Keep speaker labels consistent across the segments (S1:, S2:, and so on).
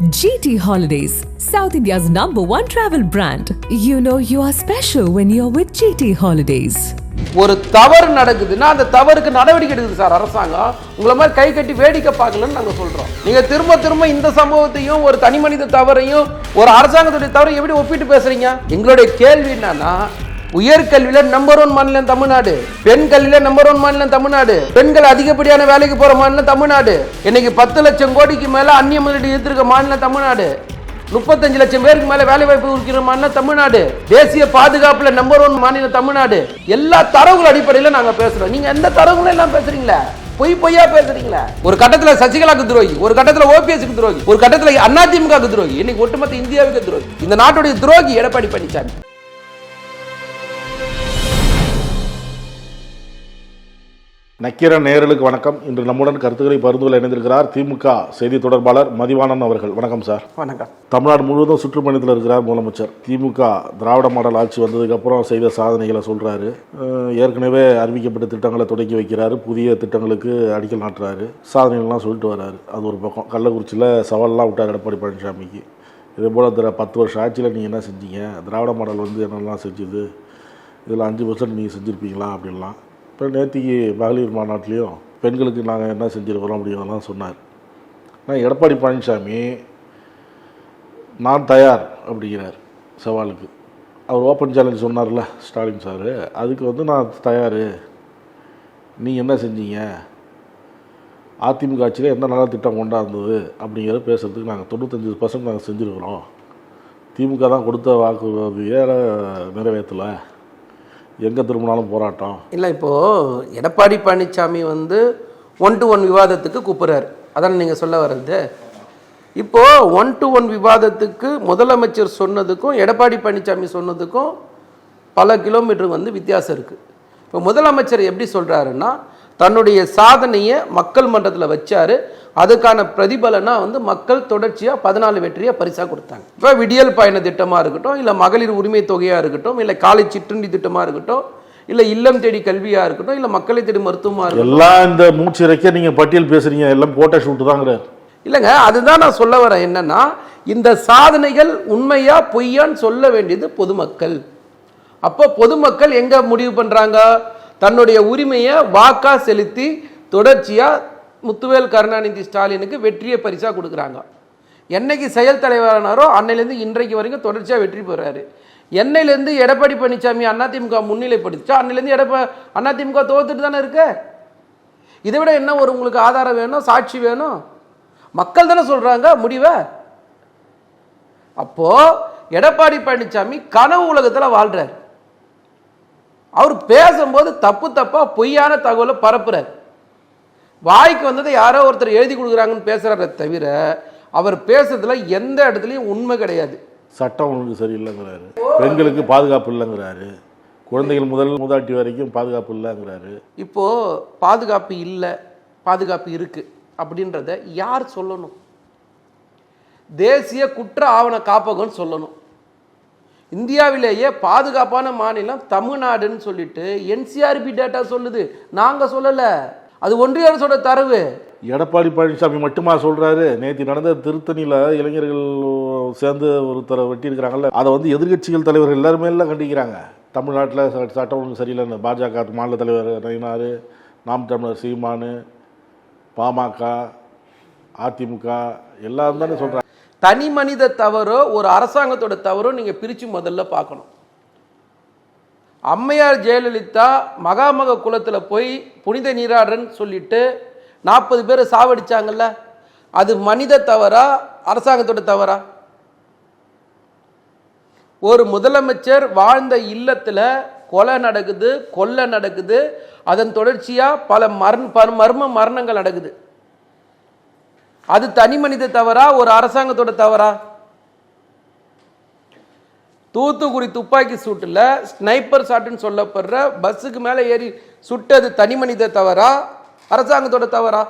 S1: GT Holidays, South India's #1 travel brand. You know you are special when you're with GT Holidays.
S2: ஒரு தவறு நடக்குதுன்னா அந்த தவறுக்கு நடவடிக்கை எடுக்குது சார் அரசாங்கம். உங்களை மாதிரி கை கட்டி வேடிக்கை பார்க்கலன்னு நாங்கள் சொல்கிறோம். நீங்கள் திரும்ப இந்த சம்பவத்தையும் ஒரு தனி மனித தவறையும் ஒரு அரசாங்கத்துடைய தவறை எப்படி ஒப்பிட்டு பேசுறீங்க? எங்களுடைய கேள்வி என்னன்னா, உயர்கல்வியில நம்பர் 1 மாநிலம் தமிழ்நாடு, பெண் கல்வியில நம்பர் 1 மாநிலம் தமிழ்நாடு, பெண்கள் அதிகப்படியான வேலைக்கு போற மாநிலம் தமிழ்நாடு, இன்னைக்கு 10 லட்சம் கோடிக்கு மேல அந்நிய முதலீடு ஈர்த்திருக்க மாநிலம் தமிழ்நாடு, 35 லட்சம் பேருக்கு மேல வேலை வாய்ப்பு இருக்கிற மாநிலம் தமிழ்நாடு, தேசிய பாதுகாப்புல நம்பர் 1 மாநிலம் தமிழ்நாடு. எல்லா தரவுகள் அடிப்படையில் நாங்க பேசுறோம். நீங்க எந்த தரவுகளும் எல்லாம் பேசுறீங்களா? பொய்யா பேசுறீங்களா? ஒரு கட்டத்துல சசிகலாக்கு துரோகி, ஒரு கட்டத்துல ஓபிஎஸ்க்கு துரோகி, ஒரு கட்டத்துல அதிமுக துரோகி, இன்னைக்கு ஒட்டுமொத்த இந்தியாவுக்கு துரோகி, இந்த நாட்டுடைய துரோகி எடப்பாடி பழனிசாமி.
S3: நக்கீரன் நேயர்களுக்கு வணக்கம். இன்று நம்முடன் கருத்துக்களை பகிர்ந்து இணைந்திருக்கிறார் திமுக செய்தி தொடர்பாளர் மதிவாணன் அவர்கள். வணக்கம் சார்.
S2: வணக்கம்.
S3: தமிழ்நாடு முழுவதும் சுற்றுப்பயணத்தில் இருக்கிறார் முதலமைச்சர். திமுக திராவிட மாடல் ஆட்சி வந்ததுக்கப்புறம் செய்த சாதனைகளை சொல்கிறாரு. ஏற்கனவே அறிவிக்கப்பட்ட திட்டங்களை தொடங்கி வைக்கிறாரு, புதிய திட்டங்களுக்கு அடிக்கல் நாட்டுறாரு, சாதனைகள்லாம் சொல்லிட்டு வர்றாரு. அது ஒரு பக்கம். கள்ளக்குறிச்சியில் சவால்லாம் விட்டார் எடப்பாடி பழனிசாமிக்கு. இதே போல் 10 வருஷம் ஆட்சியில் நீங்கள் என்ன செஞ்சீங்க, திராவிட மாடல் என்னெல்லாம் செஞ்சுது, இதில் 5% நீங்கள் செஞ்சுருப்பீங்களா அப்படின்லாம். இப்போ நேற்றுக்கு மகளிர் மாநாட்டிலையும் பெண்களுக்கு நாங்கள் என்ன செஞ்சுருக்கிறோம் அப்படிங்கிறதெல்லாம் சொன்னார். ஆனால் எடப்பாடி பழனிசாமி நான் தயார் அப்படிங்கிறார் சவாலுக்கு. அவர் ஓப்பன் சேலஞ்ச் சொன்னார்ல ஸ்டாலின் சார், அதுக்கு நான் தயார், நீங்கள் என்ன செஞ்சீங்க, அதிமுக ஆட்சியில் என்ன நல்ல திட்டம் கொண்டாந்தது அப்படிங்கிறத பேசுகிறதுக்கு நாங்கள் 95% நாங்கள் செஞ்சுருக்கிறோம், திமுக தான் கொடுத்த வாக்குறுதியை நிறைவேற்றலை, எங்கே திரும்பினாலும் போராட்டம்
S2: இல்லை. இப்போது எடப்பாடி பழனிசாமி 1-to-1 விவாதத்துக்கு கூப்பிட்றாரு, அதான் நீங்கள் சொல்ல வர்றது. இப்போது 1-to-1 விவாதத்துக்கு முதலமைச்சர் சொன்னதுக்கும் எடப்பாடி பழனிசாமி சொன்னதுக்கும் பல கிலோமீட்டர் வித்தியாசம் இருக்குது. இப்போ முதலமைச்சர் எப்படி சொல்கிறாருன்னா, தன்னுடைய சாதனையை மக்கள் மன்றத்தில் வச்சார், அதுக்கான பிரதிபலனா மக்கள் தொடர்ச்சியாக 14 வெற்றியை பரிசாக கொடுத்தாங்க. இப்போ விடியல் பயண திட்டமாக இருக்கட்டும், இல்லை மகளிர் உரிமை தொகையாக இருக்கட்டும், இல்லை காலை சிற்றுண்டி திட்டமாக இருக்கட்டும், இல்லை இல்லம் தேடி கல்வியாக இருக்கட்டும், இல்லை மக்களை தேடி மருத்துவமாக இருக்கட்டும்,
S3: எல்லாம் இந்த மூச்சு இறைக்க நீங்கள் பட்டியல் பேசுகிறீங்க, எல்லாம் போட்ட ஷூட்டு தாங்கிறார்.
S2: இல்லைங்க, அதுதான் நான் சொல்ல வரேன். என்னன்னா, இந்த சாதனைகள் உண்மையா பொய்யான்னு சொல்ல வேண்டியது பொதுமக்கள். அப்போ பொதுமக்கள் எங்கே முடிவு பண்ணுறாங்க? தன்னுடைய உரிமையை வாக்கா செலுத்தி தொடர்ச்சியாக முத்துவேல் கருணாநிதி ஸ்டாலினுக்கு வெற்றியை பரிசாக கொடுக்குறாங்க. என்னைக்கு செயல் தலைவரானாரோ அன்னையிலேருந்து இன்றைக்கு வரைக்கும் தொடர்ச்சியாக வெற்றி பெறாரு. என்னையிலேருந்து எடப்பாடி பழனிசாமி அதிமுக முன்னிலைப்படுத்திச்சா அன்னையிலேருந்து அதிமுக தோத்துட்டு தானே இருக்கு. இதை விட என்ன ஒரு உங்களுக்கு ஆதாரம் வேணும், சாட்சி வேணும்? மக்கள் தானே சொல்கிறாங்க முடிவை. அப்போது எடப்பாடி பழனிசாமி கனவு உலகத்தில் வாழ்கிறார். அவர் பேசும்போது தப்பா பொய்யான தகவலை பரப்புறார். வாய்க்கு வந்ததை யாரோ ஒருத்தர் எழுதி கொடுக்குறாங்கன்னு பேசுறாரே தவிர அவர் பேசுறதுல எந்த இடத்துலையும் உண்மை கிடையாது.
S3: சட்டம் ஒழுங்கு சரியில்லைங்கிறாரு, பெண்களுக்கு பாதுகாப்பு இல்லைங்கிறாரு, குழந்தைகள் முதல் மூதாட்டி வரைக்கும் பாதுகாப்பு இல்லைங்கிறாரு.
S2: இப்போ பாதுகாப்பு இல்லை, பாதுகாப்பு இருக்கு அப்படின்றத யார் சொல்லணும்? தேசிய குற்ற ஆவண காப்பகம் சொல்லணும். இந்தியாவிலேயே பாதுகாப்பான மாநிலம் தமிழ்நாடுன்னு சொல்லிட்டு என்சிஆர்பி டேட்டா சொல்லுது, நாங்க சொல்லல. அது ஒன்றிய அரசோட தரவு.
S3: எடப்பாடி பழனிசாமி மட்டுமா சொல்றாரு? நேற்று நடந்த திருத்தணியில் இளைஞர்கள் சேர்ந்து ஒருத்தரை வெட்டி இருக்கிறாங்கல்ல, அதை எதிர்கட்சிகள் தலைவர்கள் எல்லாருமே எல்லாம் கண்டிக்கிறாங்க. தமிழ்நாட்டில் சட்டம் ஒழுங்கு சரியில்லைன்னு பாஜக மாநில தலைவர் நயினார், நாம் தமிழர் சீமானு, பாமக, அதிமுக எல்லாரும் தானே சொல்றாங்க.
S2: தனி மனித தவறோ ஒரு அரசாங்கத்தோட தவறோ நீங்க பிரிச்சு முதல்ல பார்க்கணும். அம்மையார் ஜெயலலிதா மகாமக குளத்தில் போய் புனித நீராடுறன்னு சொல்லிட்டு 40 பேரை சாவடிச்சாங்கல்ல, அது மனித தவறா அரசாங்கத்தோட தவறா? ஒரு முதலமைச்சர் வாழ்ந்த இல்லத்தில் கொலை நடக்குது, கொள்ளை நடக்குது, அதன் தொடர்ச்சியா பல மர்ம மரணங்கள் நடக்குது. அது தனி மனித தவறா ஒரு அரசாங்கத்தோட தவறா? தூத்துக்குடி துப்பாக்கி சூட்டில் ஸ்னைப்பர் ஷாட்டுன்னு சொல்லப்படுற பஸ்ஸுக்கு மேலே ஏறி சுட்டது தனி மனித தவறா அரசாங்கத்தோட தவறா?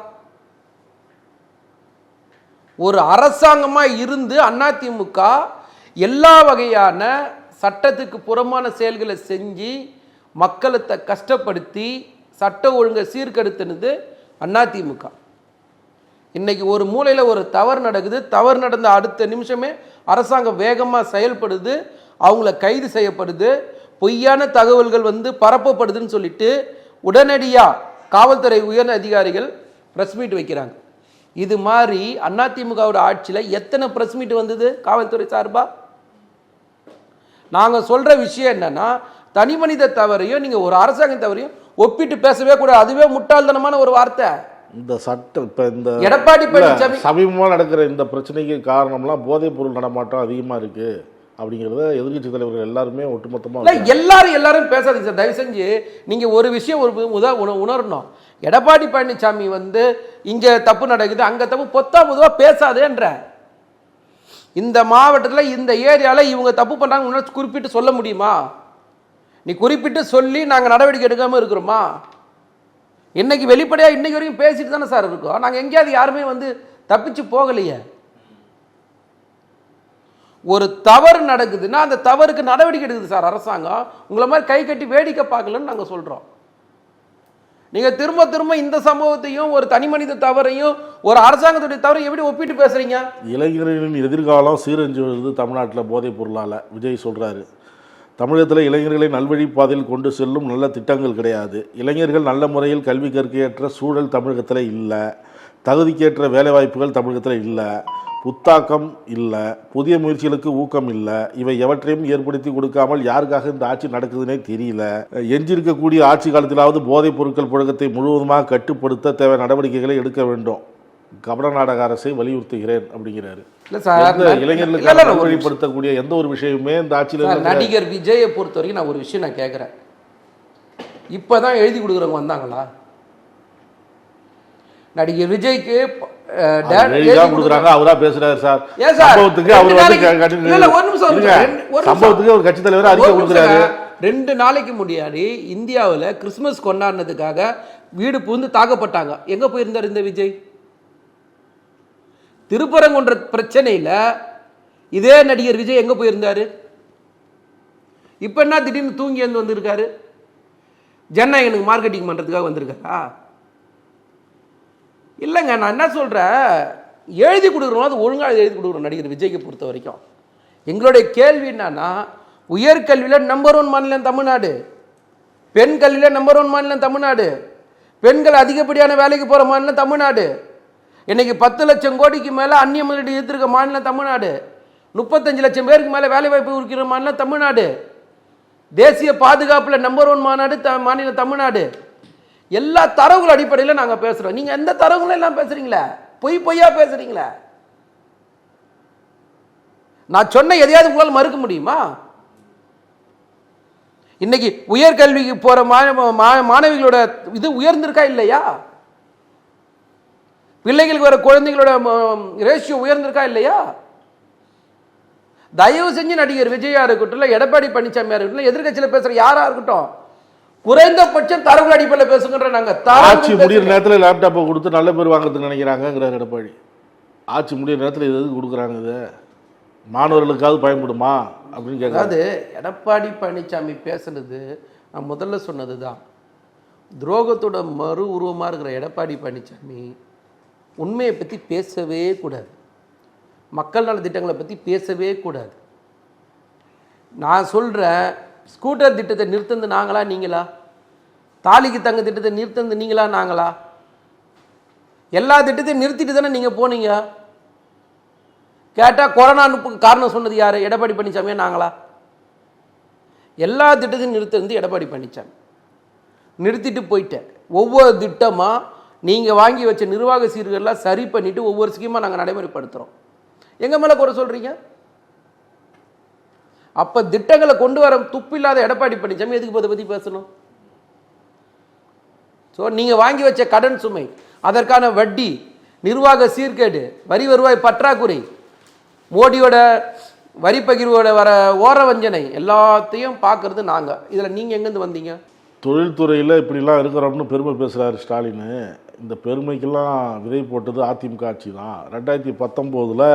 S2: ஒரு அரசாங்கமாக இருந்து அதிமுக எல்லா வகையான சட்டத்துக்கு புறமான செயல்களை செஞ்சு மக்களை கஷ்டப்படுத்தி சட்ட ஒழுங்கை சீர்கெடுத்துனது அதிமுக. இன்னைக்கு ஒரு மூலையில் ஒரு தவறு நடக்குது, தவறு நடந்த அடுத்த நிமிஷமே அரசாங்கம் வேகமாக செயல்படுது, அவங்கள கைது செய்யப்படுது, பொய்யான தகவல்கள் வந்து பரப்பப்படுதுன்னு சொல்லிட்டு உடனடியாக காவல்துறை உயர் அதிகாரிகள் ப்ரெஸ் மீட் வைக்கிறாங்க. இது மாதிரி அதிமுகவோட ஆட்சியில் எத்தனை ப்ரெஸ் மீட் வந்தது காவல்துறை சார்பா? நாங்கள் சொல்கிற விஷயம் என்னன்னா, தனி மனித தவறையும் நீங்கள் ஒரு அரசாங்க தவறையும் ஒப்பிட்டு பேசவே கூடாது. அதுவே முட்டாள்தனமான ஒரு வார்த்தை.
S3: இந்த சட்டம் இப்போ இந்த
S2: எடப்பாடி பழனிசாமி
S3: சமீபமாக நடக்கிற இந்த பிரச்சனைக்கு காரணம்லாம் போதைப் பொருள் நடமாட்டம் அதிகமாக இருக்கு அப்படிங்கிறத எதிர்கட்சி தலைவர்கள் எல்லாருமே ஒட்டுமொத்தமாக
S2: எல்லாரும் பேசாதீங்க சார். தயவு செஞ்சு நீங்கள் ஒரு விஷயம் உணரணும். எடப்பாடி பழனிசாமி வந்து இங்கே தப்பு நடக்குது, அங்கே தப்பு, பொதுவாக பேசாதேன்ற. இந்த மாவட்டத்தில் இந்த ஏரியாவில் இவங்க தப்பு பண்ணுறாங்க குறிப்பிட்டு சொல்ல முடியுமா? நீ குறிப்பிட்டு சொல்லி நாங்கள் நடவடிக்கை எடுக்காமல் இருக்கிறோமா? இன்னைக்கு வெளிப்படையாக இன்னைக்கு வரைக்கும் பேசிட்டு தானே சார் இருக்கோம். நாங்கள் எங்கேயாவது யாருமே வந்து தப்பிச்சு போகலையே. ஒரு தவறு நடக்குதுன்னா அந்த தவறுக்கு நடவடிக்கை எடுக்குது சார் அரசாங்கம். உங்களை மாதிரி கை கட்டி வேடிக்கை பார்க்கலன்னு நாங்கள் சொல்கிறோம். நீங்கள் திரும்ப திரும்ப இந்த சம்பவத்தையும் ஒரு தனி மனித தவறையும் ஒரு அரசாங்கத்துடைய தவறையும் எப்படி ஒப்பிட்டு பேசுறீங்க?
S3: இளைஞர்களின் எதிர்காலம் சீரழிஞ்சு வருது தமிழ்நாட்டில் போதைப் பொருளால். விஜய் சொல்கிறாரு, தமிழகத்தில் இளைஞர்களை நல்வழி பாதையில் கொண்டு செல்லும் நல்ல திட்டங்கள் கிடையாது. இளைஞர்கள் நல்ல முறையில் கல்வி கற்கேற்ற சூழல் தமிழகத்தில் இல்லை. தகுதிக்கேற்ற வேலைவாய்ப்புகள் தமிழகத்தில் இல்லை. புத்தாக்கம் இல்லை. புதிய முயற்சிகளுக்கு ஊக்கம் இல்லை. இவை எவற்றையும் ஏற்படுத்தி கொடுக்காமல் யாருக்காக இந்த ஆட்சி நடக்குதுன்னே தெரியல. எஞ்சிருக்கக்கூடிய ஆட்சி காலத்திலாவது போதைப் பொருட்கள் புழக்கத்தை முழுவதுமாக கட்டுப்படுத்த தேவை நடவடிக்கைகளை எடுக்க வேண்டும். கபடநாடக அரசை வலியுறுத்துகிறேன் அப்படிங்கிறாரு. இளைஞர்களுக்கு வழிப்படுத்தக்கூடிய எந்த ஒரு விஷயமே இந்த ஆட்சியில்
S2: நடிகர் விஜயை பொறுத்த வரைக்கும் நான் ஒரு விஷயம் நான் கேட்குறேன். இப்போதான் எழுதி கொடுக்குறவங்க வந்தாங்களா? நடிகர் விஜய்க்கு
S3: கொடுக்குறாங்க, அவரா பேசுறாரு சார். சம்பவத்துக்கு ஒரு கட்சி தலைவர் அறிக்கை கொடுக்குறாரு.
S2: 2 நாளைக்கு முன்னாடி இந்தியாவில் கிறிஸ்துமஸ் கொண்டாடினதுக்காக வீடு புகுந்து தாக்கப்பட்டாங்க. எங்க போயிருந்தார் இந்த விஜய்? திருப்பரங்குன்ற பிரச்சனையில் இதே நடிகர் விஜய் எங்க போயிருந்தாரு? இப்ப என்ன திடீர்னு தூங்கி வந்திருக்காரு? ஜனநாயகனுக்கு மார்க்கெட்டிங் பண்றதுக்காக வந்திருக்காரா? இல்லைங்க, நான் என்ன சொல்கிறேன், எழுதி கொடுக்குறோம், அது ஒழுங்காக எழுதி கொடுக்குறோம். நடிகர் விஜய்க்கு பொறுத்த வரைக்கும் எங்களுடைய கேள்வி என்னன்னா, உயர்கல்வியில் நம்பர் 1 மாநிலம் தமிழ்நாடு, பெண் கல்வியில் நம்பர் 1 மாநிலம் தமிழ்நாடு, பெண்கள் அதிகப்படியான வேலைக்கு போகிற மாநிலம் தமிழ்நாடு, இன்னைக்கு 10 லட்சம் கோடிக்கு மேலே அந்நிய முதலீடு ஈர்த்திருக்க மாநிலம் தமிழ்நாடு, 35 லட்சம் பேருக்கு மேலே வேலை வாய்ப்பு இருக்கிற மாநிலம் தமிழ்நாடு, தேசிய பாதுகாப்பில் நம்பர் 1 மாநிலம் தமிழ்நாடு. எல்லா தரவுகள் அடிப்படையில் நாங்கள் பேசுகிறோம். நீங்கள் எந்த தரவுகளும் எல்லாம் பேசுகிறீங்களே, பொய்யா பேசுகிறீங்களே. நான் சொன்ன எதையாவது உங்களால் மறுக்க முடியுமா? இன்னைக்கு உயர்கல்விக்கு போகிற மாணவிகளோட இது உயர்ந்திருக்கா இல்லையா? பிள்ளைகளுக்கு வர குழந்தைகளோட ரேஷியோ உயர்ந்திருக்கா இல்லையா? தயவு செஞ்சு நடிகர் விஜயா இருக்கட்டும், இல்லை எடப்பாடி பழனிசாமியா இருக்கட்டும், எதிர்கட்சியில் பேசுகிற யாரா இருக்கட்டும், குறைந்தபட்சம் தரவுகள் அடிப்படையில் பேசுகின்ற. நாங்கள்
S3: ஆட்சி முடிகிற நேரத்தில் லேப்டாப்பை கொடுத்து நல்ல பேர் வாங்கிறதுக்கு நினைக்கிறாங்கிறார் எடப்பாடி. ஆட்சி முடிகிற நேரத்தில் இது எதுக்கு கொடுக்குறாங்க? இது மாணவர்களுக்காவது பயன்படுமா அப்படின்னு கேட்க.
S2: அதாவது எடப்பாடி பழனிசாமி பேசுனது நான் முதல்ல சொன்னது தான். துரோகத்தோட மறு உருவமாக இருக்கிற எடப்பாடி பழனிசாமி உண்மையை பற்றி பேசவே கூடாது. மக்கள் நல திட்டங்களை பற்றி பேசவே கூடாது. நான் சொல்கிறேன், ஸ்கூட்டர் திட்டத்தை நிறுத்தந்து நாங்களா நீங்களா? தாலிக்கு தங்க திட்டத்தை நிறுத்தந்து நீங்களா நாங்களா? எல்லா திட்டத்தையும் நிறுத்திட்டு தானே நீங்கள் போனீங்க. கேட்டால் கொரோனா காரணம் சொன்னது யார்? எடப்பாடி பழனிசாமியா நாங்களா? எல்லா திட்டத்தையும் நிறுத்தந்து எடப்பாடி பழனிசாமி நிறுத்திட்டு போயிட்டேன். ஒவ்வொரு திட்டமாக நீங்கள் வாங்கி வச்ச நிர்வாக சீர்கள்லாம் சரி பண்ணிவிட்டு ஒவ்வொரு ஸ்கீமாக நாங்கள் நடைமுறைப்படுத்துகிறோம். எங்கள் மேலே குறை சொல்கிறீங்க? அப்போ திட்டங்களை கொண்டு வர துப்பில்லாத எடப்பாடி பழனிசாமி எதுக்கு அதை பற்றி பேசணும்? ஸோ நீங்கள் வாங்கி வச்ச கடன் சுமை, அதற்கான வட்டி, நிர்வாக சீர்கேடு, வரி வருவாய் பற்றாக்குறை, மோடியோட வரி பகிர்வோட வர ஓர வஞ்சனை எல்லாத்தையும் பார்க்கறது நாங்கள். இதில் நீங்கள் எங்கேருந்து வந்தீங்க?
S3: தொழில்துறையில் இப்படிலாம் இருக்கிறோம்னு பெருமை பேசுகிறாரு ஸ்டாலின். இந்த பெருமைக்கெல்லாம் விதை போட்டது அதிமுக ஆட்சி தான். 2019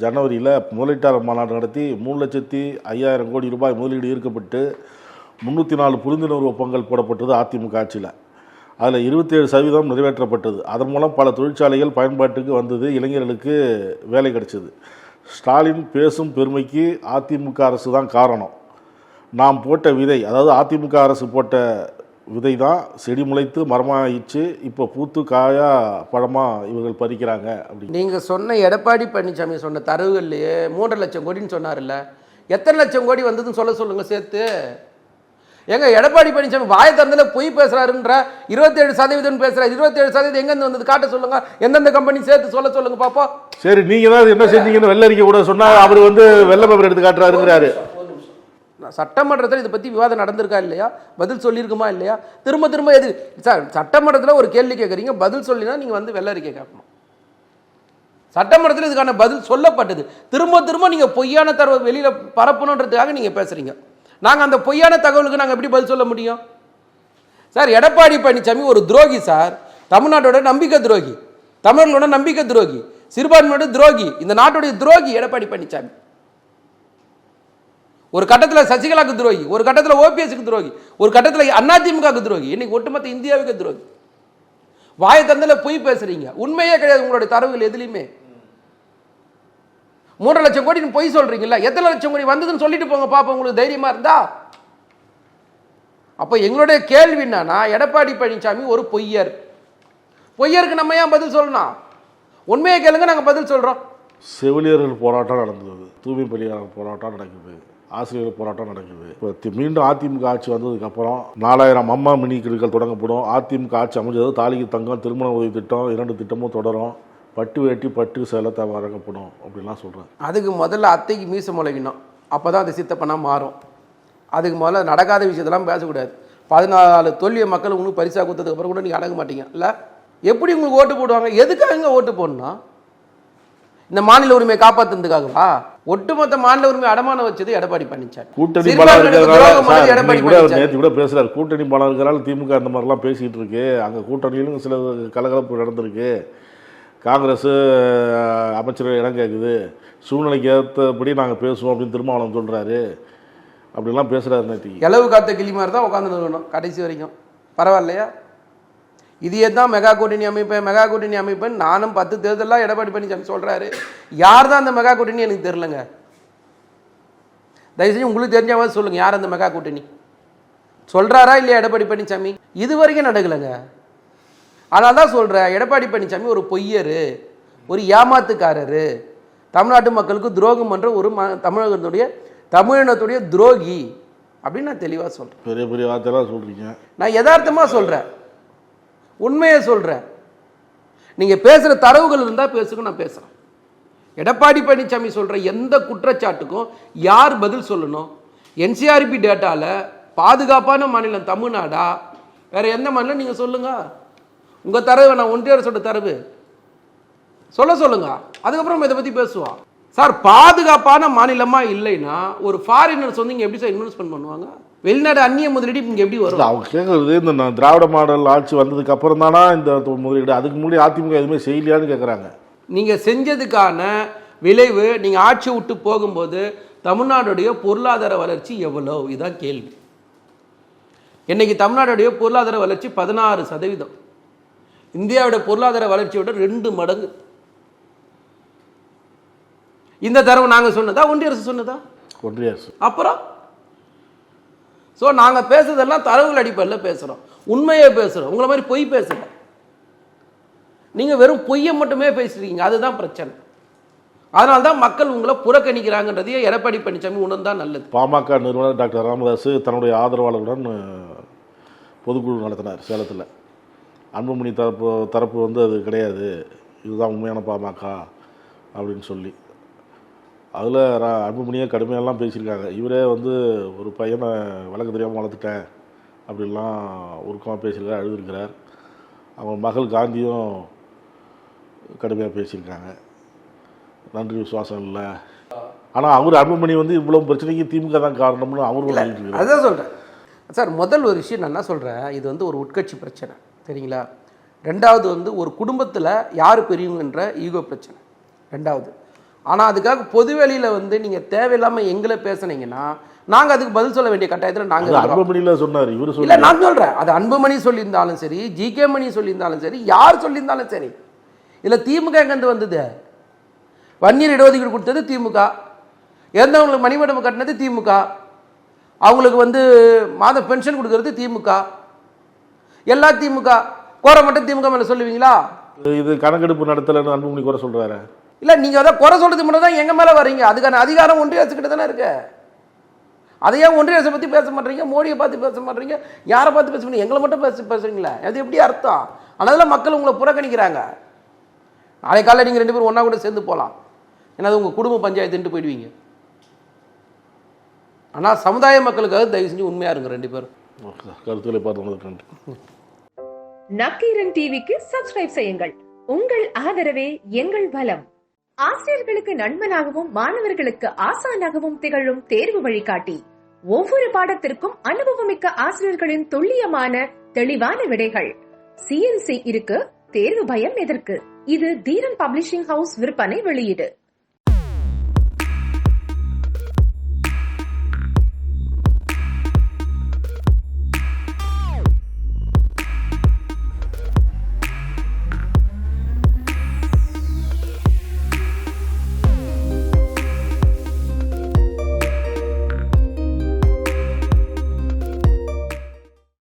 S3: ஜனவரியில் முதலீட்டாளர் மாநாடு நடத்தி 3,05,000 கோடி ரூபாய் முதலீடு ஈர்க்கப்பட்டு 304 புரிந்துணர்வு ஒப்பந்தங்கள் போடப்பட்டது அதிமுக ஆட்சியில். அதில் 27% நிறைவேற்றப்பட்டது. அதன் மூலம் பல தொழிற்சாலைகள் பயன்பாட்டுக்கு வந்தது, இளைஞர்களுக்கு வேலை கிடைச்சது. ஸ்டாலின் பேசும் பெருமைக்கு அதிமுக அரசு தான் காரணம். நாம் போட்ட விதை, அதாவது அதிமுக அரசு போட்ட விதை தான் செடி முளைத்து மரமாயிடுச்சு, இப்போ பூத்து காயா பழமாக இவர்கள் பறிக்கிறாங்க. அப்படி
S2: நீங்கள் சொன்ன எடப்பாடி பழனிசாமி சொன்ன தரவுகள்லையே 3 லட்சம் கோடின்னு சொன்னார்ல, எத்தனை லட்சம் கோடி வந்ததுன்னு சொல்லுங்கள் சேர்த்து. எங்க எடப்பாடி பழனிசாமி வாய திறந்ததில் பொய் பேசுறாருன்ற 27% பேசுறாரு. 27% எங்கேருந்து வந்தது காட்ட சொல்லுங்க. எந்தெந்த கம்பெனி சேர்த்து சொல்லுங்க பாப்பா.
S3: சரி, நீங்க தான் என்ன செஞ்சீங்கன்னு வெள்ளரிக்கை கூட சொன்னா அவர் வெள்ளை பேப்பர் எடுத்து காட்டுறாருங்கிறாரு.
S2: சட்டமன்றத்தில் இதை பற்றி விவாதம் நடந்திருக்கா இல்லையா, பதில் சொல்லியிருக்குமா இல்லையா? திரும்ப எது சார் சட்டமன்றத்தில் ஒரு கேள்வி கேட்குறீங்க, பதில் சொல்லினா நீங்கள் வெள்ளரிக்கை கேட்கணும். சட்டமன்றத்தில் இதுக்கான பதில் சொல்லப்பட்டது. திரும்ப நீங்கள் பொய்யான தரவை வெளியில் பரப்பணுன்றதுக்காக நீங்கள் பேசுகிறீங்க. நாங்கள் அந்த பொய்யான தகவலுக்கு நாங்கள் எப்படி பதில் சொல்ல முடியும்? சார் எடப்பாடி பழனிசாமி ஒரு துரோகி சார், தமிழ்நாட்டோட நம்பிக்கை துரோகி, தமிழர்களோட நம்பிக்கை துரோகி, சிறுபான்மையோட துரோகி, இந்த நாட்டுடைய துரோகி எடப்பாடி பழனிசாமி. ஒரு கட்டத்தில் சசிகலாவுக்கு துரோகி, ஒரு கட்டத்தில் ஓபிஎஸ்க்கு துரோகி, ஒரு கட்டத்தில் அதிமுகவுக்கு துரோகி, இன்னைக்கு ஒட்டுமொத்த இந்தியாவுக்கு துரோகி. வாய தந்தில் பொய் பேசுறீங்க, உண்மையே கிடையாது உங்களுடைய தரவுகள் எதுலையுமே. 3 லட்சம் கோடி பொய் சொல்றீங்களா? எத்தனை லட்சம் கோடி வந்ததுன்னு சொல்லிட்டு போங்க பாப்போம், உங்களுக்கு தைரியமா இருந்தா. அப்போ எங்களுடைய கேள்வி என்னன்னா, எடப்பாடி பழனிசாமி ஒரு பொய்யர். பொய்யருக்கு நம்ம ஏன் பதில் சொல்லணும்? உண்மையை கேளுங்க, நாங்கள் பதில் சொல்றோம்.
S3: செவிலியர்கள் போராட்டம் நடந்தது, தூய்மை பணியாளர் போராட்டம் நடக்குது, ஆசிரியர்கள் போராட்டம் நடக்குது. இப்போ மீண்டும் அதிமுக ஆட்சி வந்ததுக்கப்புறம் 4000 அம்மா மினி கிளிகள் தொடங்கப்படும். அதிமுக ஆட்சி அமைஞ்சது தாலிக்கு தங்கம், திருமண உதவி திட்டம், 2 திட்டமும் தொடரும். பட்டு வேட்டி பட்டு சேலத்தை வழங்கப்படும் அப்படின்லாம் சொல்கிறேன்.
S2: அதுக்கு முதல்ல அத்தைக்கு மீசை முளைக்கணும், அப்போ தான் அது சித்தப்பனா மாறும். அதுக்கு முதல்ல நடக்காத விஷயத்தெல்லாம் பேசக்கூடாது. 14 தொல்லிய மக்கள் உங்களுக்கு பரிசாக கொடுத்ததுக்கு அப்புறம் கூட நீங்கள் அடங்க மாட்டீங்க இல்லை? எப்படி உங்களுக்கு ஓட்டு போடுவாங்க? எதுக்காக ஓட்டு போடணும்? இந்த மாநில உரிமையை காப்பாற்றுறதுக்காகவா? ஒட்டுமொத்த மாநில உரிமை அடமானம் வச்சது எடப்பாடி பழனிசாமி.
S3: கூட்டணி பலம் நேற்று கூட பேசுறாரு. கூட்டணி பலம் இருக்கிறால திமுக அந்த மாதிரிலாம் பேசிக்கிட்டு இருக்கு. அங்கே கூட்டணியிலும் சில கலகலப்பு நடந்திருக்கு. காங்கிரஸ் அமைச்சர்கள் இடம் கேட்குது, சூழ்நிலைக்கு ஏற்றபடி நாங்கள் பேசுவோம் அப்படின்னு திருமாவளவன் சொல்கிறாரு. அப்படிலாம் பேசுகிறாரு. நேற்று
S2: இளவு காத்த கிளி மாதிரி தான் உட்காந்து இருக்கணும் கடைசி வரைக்கும். பரவாயில்லையா? இதையே தான் மெகா கூட்டணி அமைப்பேன் நானும் 10 தேர்தலாம் எடப்பாடி பழனிசாமி சொல்கிறாரு. யார் தான் அந்த மெகா கூட்டணி எனக்கு தெரிலங்க. தயவுசெய்து உங்களுக்கு தெரிஞ்சாவது சொல்லுங்கள், யார் அந்த மெகா கூட்டணி சொல்கிறாரா இல்லையா எடப்பாடி பழனிசாமி? இது வரைக்கும் நடக்கலைங்க. அதனால தான் சொல்கிறேன், எடப்பாடி பழனிசாமி ஒரு பொய்யர், ஒரு ஏமாத்துக்காரர், தமிழ்நாட்டு மக்களுக்கு துரோகம் பண்ணுற ஒரு தமிழினத்துடைய துரோகி அப்படின்னு நான் தெளிவாக சொல்கிறேன்.
S3: பெரிய பெரிய வார்த்தைலாம் சொல்கிறீங்க.
S2: நான் யதார்த்தமாக சொல்கிறேன், உண்மையை சொல்கிறேன். நீங்கள் பேசுகிற தரவுகள் இருந்தால் பேசுங்க, நான் பேசுகிறேன். எடப்பாடி பழனிசாமி சொல்கிற எந்த குற்றச்சாட்டுக்கும் யார் பதில் சொல்லணும்? என்சிஆர்பி டேட்டாவில் பாதுகாப்பான மாநிலம் தமிழ்நாடா வேறு எந்த மாநிலம் நீங்கள் சொல்லுங்கள். உங்கள் தரவு நான் ஒன்றிய அரசோட தரவு சொல்லுங்க, அதுக்கப்புறம் இதை பற்றி பேசுவோம். சார் பாதுகாப்பான மாநிலமாக இல்லைன்னா ஒரு ஃபாரினர்ஸ் இங்கே எப்படி சார் இன்வெஸ்ட்மெண்ட் பண்ணுவாங்க? வெளிநாடு அந்நிய முதலீடு இங்கே எப்படி வரும்?
S3: அவங்க கேட்குறது இந்த திராவிட மாடல் ஆட்சி வந்ததுக்கு அப்புறம் தானா இந்த முதலீடு, அதுக்கு முன்னாடி அதிமுக எதுவுமே செய்யலையான்னு கேட்குறாங்க.
S2: நீங்கள் செஞ்சதுக்கான விளைவு, நீங்கள் ஆட்சி விட்டு போகும்போது தமிழ்நாடுடைய பொருளாதார வளர்ச்சி எவ்வளோ? இதுதான் கேள்வி. இன்னைக்கு தமிழ்நாடுடைய பொருளாதார வளர்ச்சி 16%. இந்தியாவோட பொருளாதார வளர்ச்சியோட 2 மடங்கு. இந்த தரவு நாங்கள் சொன்னதா ஒன்றிய அரசு சொன்னதா?
S3: ஒன்றிய அரசு.
S2: அப்புறம் ஸோ நாங்கள் பேசுறதெல்லாம் தரவுகள் அடிப்படையில் பேசுகிறோம், உண்மையை பேசுகிறோம். உங்களை மாதிரி பொய் பேசுகிறோம். நீங்கள் வெறும் பொய்யை மட்டுமே பேசுறீங்க, அதுதான் பிரச்சனை. அதனால தான் மக்கள் உங்களை புறக்கணிக்கிறாங்கன்றதையே எடப்பாடி பழனிசாமி உணர்ந்தா நல்லது.
S3: பாமக நிறுவனர் டாக்டர் ராமதாஸ் தன்னுடைய ஆதரவாளருடன் பொதுக்குழு நடத்தினார் சேலத்தில். அன்புமணி தரப்பு அது கிடையாது, இதுதான் உண்மையான பாமக அப்படின்னு சொல்லி அதில் அன்புமணியை கடுமையெல்லாம் பேசியிருக்காங்க. இவரே ஒரு பையனை வழக்கு தெரியாமல் வளர்த்துட்டேன் அப்படின்லாம் உருக்கமாக பேசியிருக்காரு, அழுதுருக்கிறார். அவங்க மகள் காந்தியும் கடுமையாக பேசியிருக்காங்க, நன்றி விசுவாசம் இல்லை. ஆனால் அவர் அன்புமணி இவ்வளோ பிரச்சனைக்கு திமுக தான் காரணம்னு அவரும் சொல்லிட்டு.
S2: அதான் சொல்கிறேன் சார். முதல் ஒரு விஷயம் நான் என்ன சொல்கிறேன், இது ஒரு உட்கட்சி பிரச்சனை சரிங்களா. ரெண்டாவது ஒரு குடும்பத்தில் யார் பெரியவங்கன்ற ஈகோ பிரச்சனை ரெண்டாவது. ஆனால் அதுக்காக பொதுவெளியில் நீங்கள் தேவையில்லாமல் எங்களை பேசுனீங்கன்னா நாங்கள் அதுக்கு பதில் சொல்ல வேண்டிய கட்டாயத்தில் நாங்கள்
S3: அன்புமணியில் சொன்னார், இவர்
S2: இல்லை
S3: சொல்ல.
S2: நான் சொல்கிறேன், அது அன்புமணி சொல்லியிருந்தாலும் சரி, ஜிகே மணி சொல்லியிருந்தாலும் சரி, யார் சொல்லியிருந்தாலும் சரி, இதில் திமுக எங்கேருந்து வந்தது? வன்னியர் இடஒதுக்கீடு கொடுத்தது திமுக, இறந்தவங்களுக்கு மணிமண்டபம் கட்டினது திமுக, அவங்களுக்கு மாத பென்ஷன் கொடுக்கறது திமுக, எல்லா திமுக. குறை மட்டும் திமுக மேலே சொல்லுவீங்களா?
S3: இது கணக்கெடுப்பு நடத்தலைன்னு அன்புமணி குறை சொல்கிறாரு.
S2: இல்லை, நீங்கள் அதை குறை சொல்கிறது மட்டும் தான் எங்கள் மேலே வரீங்க. அதுக்கான அதிகாரம் ஒன்றிய அரசுக்கிட்ட தானே இருக்கு. அதையே ஒன்றிய அரசை பற்றி பேச மாட்டீங்க, மோடியை பார்த்து பேச மாட்டீங்க, யாரை பார்த்து பேச மாட்டீங்க, எங்களை மட்டும் பேசுறீங்களா? அது எப்படி அர்த்தம்? அதனால மக்கள் உங்களை புறக்கணிக்கிறாங்க. நாளை காலையில் நீங்கள் 2 பேரும் ஒன்றா கூட சேர்ந்து போகலாம், ஏன்னா அது உங்கள் குடும்ப பஞ்சாயத்துன்ட்டு போயிடுவீங்க. ஆனால் சமுதாய மக்களுக்காக தயவு செஞ்சு உண்மையாக இருங்க 2 பேரும்.
S3: கருத்துக்களை பார்த்து நன்றி.
S4: நக்கீரன் டிவிக்கு சப்ஸ்கிரைப் செய்யுங்கள். உங்கள் ஆதரவே எங்கள் பலம். ஆசிரியர்களுக்கு நண்பனாகவும் மாணவர்களுக்கு ஆசானாகவும் திகழும் தேர்வு வழிகாட்டி. ஒவ்வொரு பாடத்திற்கும் அனுபவமிக்க ஆசிரியர்களின் துல்லியமான தெளிவான விடைகள். CNC இருக்கு, தேர்வு பயம் எதற்கு? இது தீரன் பப்ளிஷிங் ஹவுஸ் விற்பனை வெளியீடு.